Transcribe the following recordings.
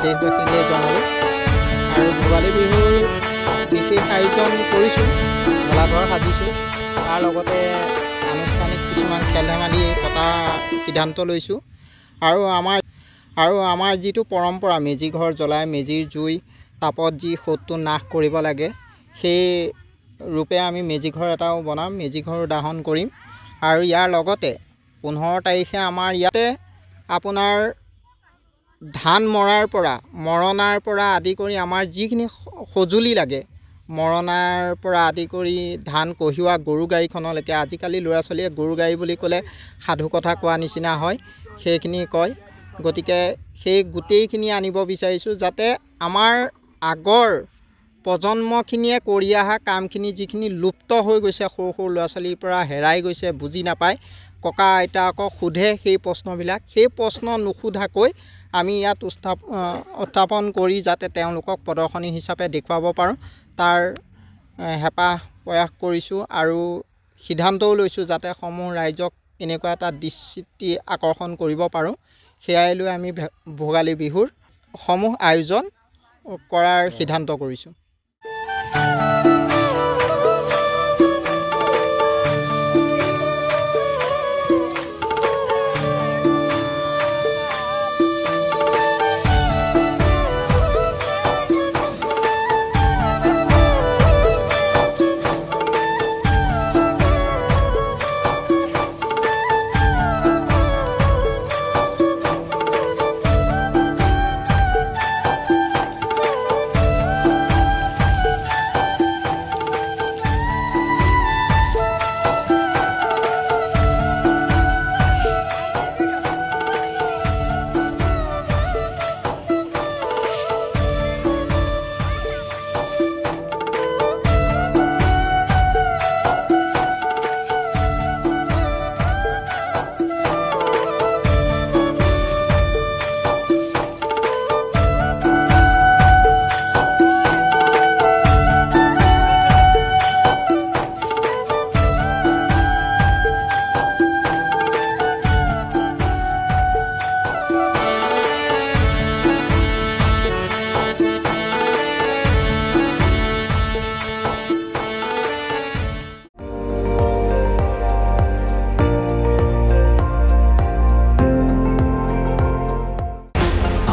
দেশবাসীলৈ জনালোঁ। আৰু ভোগালী বিহুৰ বিশেষ আয়োজন কৰিছোঁ, ভেলাঘৰ সাজিছোঁ। তাৰ লগতে আনুষ্ঠানিক কিছুমান খেল ধেমালি পতা সিদ্ধান্ত লৈছোঁ। আৰু আমাৰ যিটো পৰম্পৰা, মেজি ঘৰ জ্বলাই মেজিৰ জুই তাপত যি শত্ৰু নাশ কৰিব লাগে, সেই ৰূপে আমি মেজি ঘৰ এটাও বনাম, মেজি ঘৰো দাহন কৰিম। আৰু ইয়াৰ লগতে 15 তাৰিখে আমাৰ ইয়াতে আপোনাৰ ধান মৰণাৰ পৰা আদি কৰি আমাৰ যিখিনি সঁজুলি লাগে, মৰণাৰ পৰা আদি কৰি ধান কঢ়িওৱা গৰু গাড়ীখনলৈকে, আজিকালি ল'ৰা ছোৱালীয়ে গৰু গাড়ী বুলি ক'লে সাধু কথা কোৱা নিচিনা হয়, সেইখিনি কয়। গতিকে সেই গোটেইখিনি আনিব বিচাৰিছোঁ, যাতে আমাৰ আগৰ প্ৰজন্মখিনিয়ে কৰি অহা কামখিনি যিখিনি লুপ্ত হৈ গৈছে, সৰু সৰু ল'ৰা ছোৱালীৰ পৰা হেৰাই গৈছে, বুজি নাপায়, ককা আইতাকক সোধে সেই প্ৰশ্নবিলাক, সেই প্ৰশ্ন নুসোধাকৈ আমি ইয়াত উত্থাপন কৰি যাতে তেওঁলোকক প্ৰদৰ্শনী হিচাপে দেখুৱাব পাৰোঁ, তাৰ হেঁপাহ প্ৰয়াস কৰিছোঁ। আৰু সিদ্ধান্তও লৈছোঁ যাতে সমূহ ৰাইজক এনেকুৱা এটা দৃষ্টি আকৰ্ষণ কৰিব পাৰোঁ। সেয়াই লৈ আমি ভোগালী বিহুৰ সমূহ আয়োজন কৰাৰ সিদ্ধান্ত কৰিছোঁ।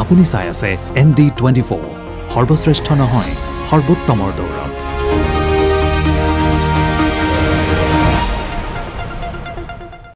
আপুনি চাই আছে ND24, সৰ্বশ্ৰেষ্ঠ নহয়, সৰ্বোত্তমৰ দৌৰ।